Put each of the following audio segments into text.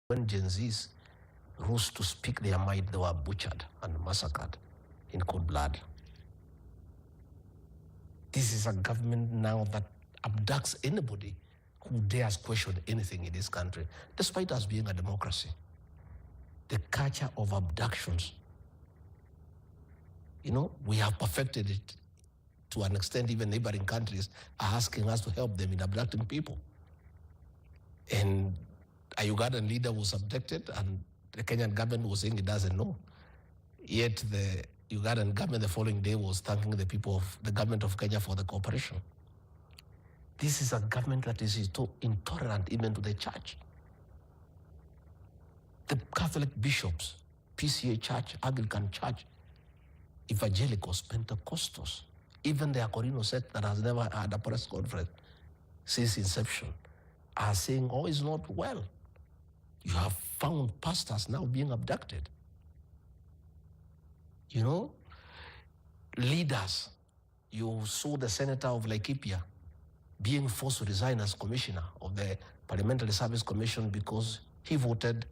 When Gen Zs rose to speak their mind, they were butchered and massacred in cold blood. This is a government now that abducts anybody who dares question anything in this country, despite us being a democracy. The culture of abductions, we have perfected it to an extent. Even neighboring countries are asking us to help them in abducting people. And a Ugandan leader was abducted, and the Kenyan government was saying it doesn't know. Yet the Ugandan government the following day was thanking the people of the government of Kenya for the cooperation. This is a government that is intolerant even to the church. The Catholic bishops, PCA Church, Anglican Church, Evangelicals, Pentecostals, even the Akorino sect that has never had a press conference since inception, are saying, oh, it's not well. You have found pastors now being abducted. Leaders. You saw the senator of Laikipia being forced to resign as commissioner of the Parliamentary Service Commission because he voted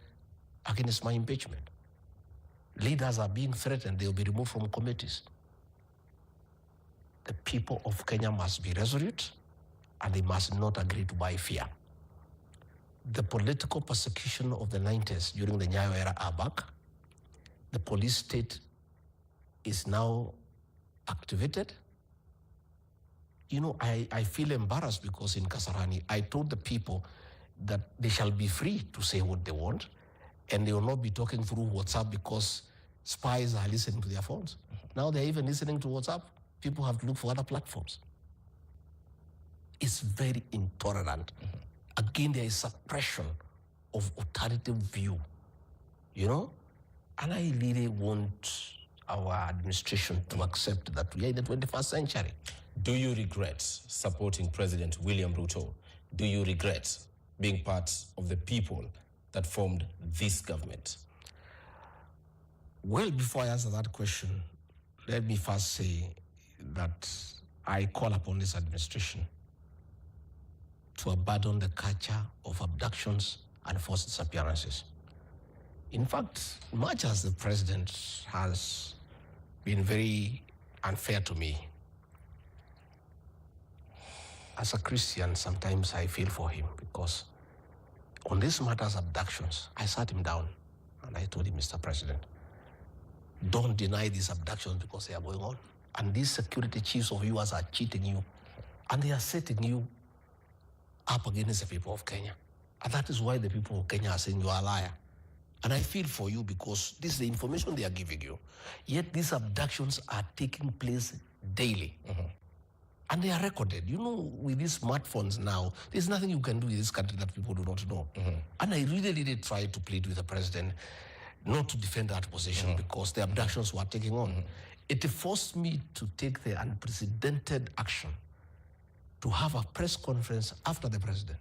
against my impeachment. Leaders are being threatened. They will be removed from committees. The people of Kenya must be resolute, and they must not agree to buy fear. The political persecution of the 90s during the Nyayo era are back. The police state is now activated. I feel embarrassed because in Kasarani, I told the people that they shall be free to say what they want, and they will not be talking through WhatsApp because spies are listening to their phones. Now they're even listening to WhatsApp. People have to look for other platforms. It's very intolerant. Again, there is suppression of alternative view, and I really want our administration to accept that we are in the 21st century. Do you regret supporting President William Ruto? Do you regret being part of the people that formed this government? Well, before I answer that question, let me first say that I call upon this administration to abandon the culture of abductions and forced disappearances. In fact, much as the president has been very unfair to me, as a Christian, sometimes I feel for him because on these matters of abductions, I sat him down and I told him, Mr. President, don't deny these abductions because they are going on. And these security chiefs of yours are cheating you, and they are setting you up against the people of Kenya. And that is why the people of Kenya are saying you are a liar. And I feel for you because this is the information they are giving you. Yet these abductions are taking place daily. And they are recorded. With these smartphones now, there's nothing you can do in this country that people do not know. And I really tried to plead with the president not to defend that position because the abductions were taking on. It forced me to take the unprecedented action to have a press conference after the president.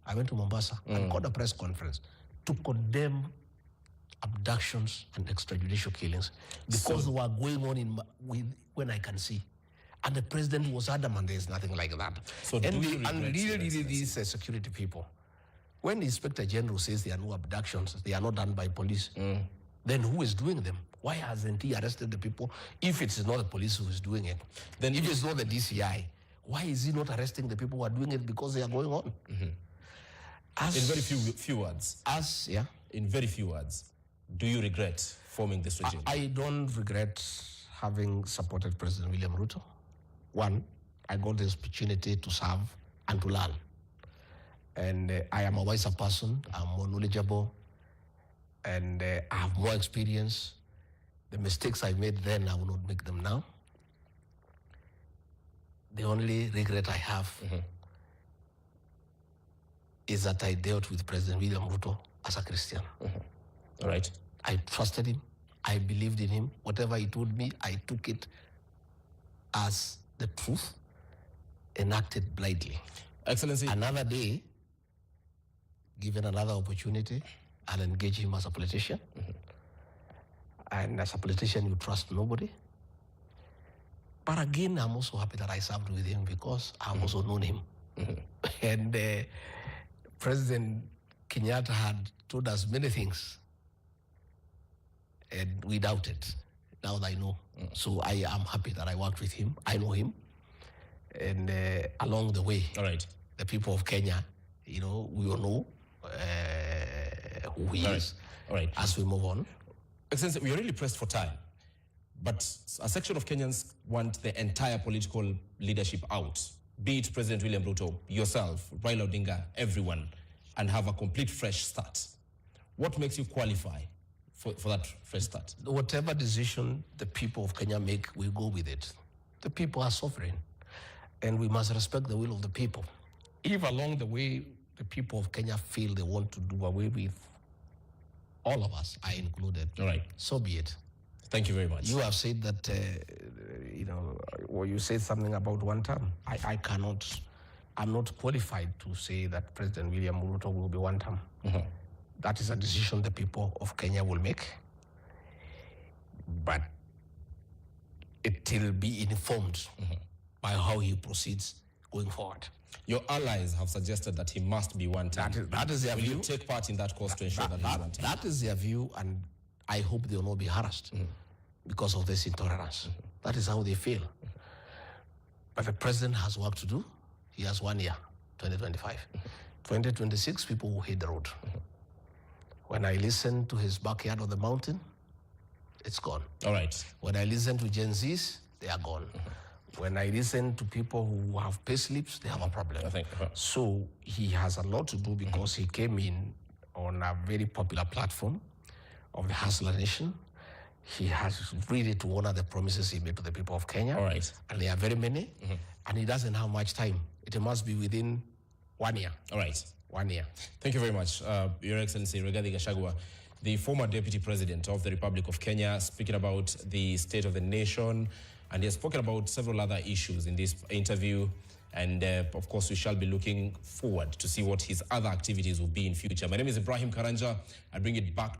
I went to Mombasa and called a press conference to condemn abductions and extrajudicial killings because they were going on when I can see. And the president was adamant there's nothing like that. So really these security people, when the Inspector General says there are no abductions, they are not done by police, then who is doing them? Why hasn't he arrested the people? If it's not the police who is doing it, then if it's not the DCI, why is he not arresting the people who are doing it because they are going on? In very few words. In very few words, do you regret forming this regime? I don't regret having supported President William Ruto. One, I got the opportunity to serve and to learn. And I am a wiser person, I'm more knowledgeable, and I have more experience. The mistakes I made then, I will not make them now. The only regret I have is that I dealt with President William Ruto as a Christian. All right. I trusted him. I believed in him. Whatever he told me, I took it as the truth and acted blindly. Excellency. Another day, given another opportunity, I'll engage him as a politician. And as a politician, you trust nobody. But again, I'm also happy that I served with him because I've also known him. And President Kenyatta had told us many things, and we doubted. Now that I know. So I am happy that I worked with him. I know him. And along the way, All right, the people of Kenya, we will know who he is. All right. As we move on. Excellency, we are really pressed for time, but a section of Kenyans want the entire political leadership out, be it President William Ruto, yourself, Raila Odinga, everyone, and have a complete fresh start. What makes you qualify for that fresh start? Whatever decision the people of Kenya make, we go with it. The people are sovereign, and we must respect the will of the people. If along the way the people of Kenya feel they want to do away with all of us, I included, All right, so be it. thank you very much. You have said that, or you said something about one term. I'm not qualified to say that President William Ruto will be one term. That is a decision the people of Kenya will make. But it will be informed by how he proceeds going forward. Your allies have suggested that he must be one term. That is their Will view. you take part in that cause to ensure that he's one term? That is their view, and I hope they will not be harassed because of this intolerance. That is how they feel. But the president has work to do. He has 1 year, 2025. 2026, people will hit the road. When I listen to his backyard on the mountain, it's gone. All right. When I listen to Gen Zs, they are gone. When I listen to people who have pay slips, they have a problem. So he has a lot to do because he came in on a very popular platform of the Hustler Nation. He has really to honor the promises he made to the people of Kenya. All right. And there are very many. And he doesn't have much time. It must be within 1 year. All right. 1 year. Thank you very much, Your Excellency Rigathi Gachagua, the former Deputy President of the Republic of Kenya, speaking about the state of the nation, and he has spoken about several other issues in this interview. And of course, we shall be looking forward to see what his other activities will be in future. My name is Ibrahim Karanja. I bring it back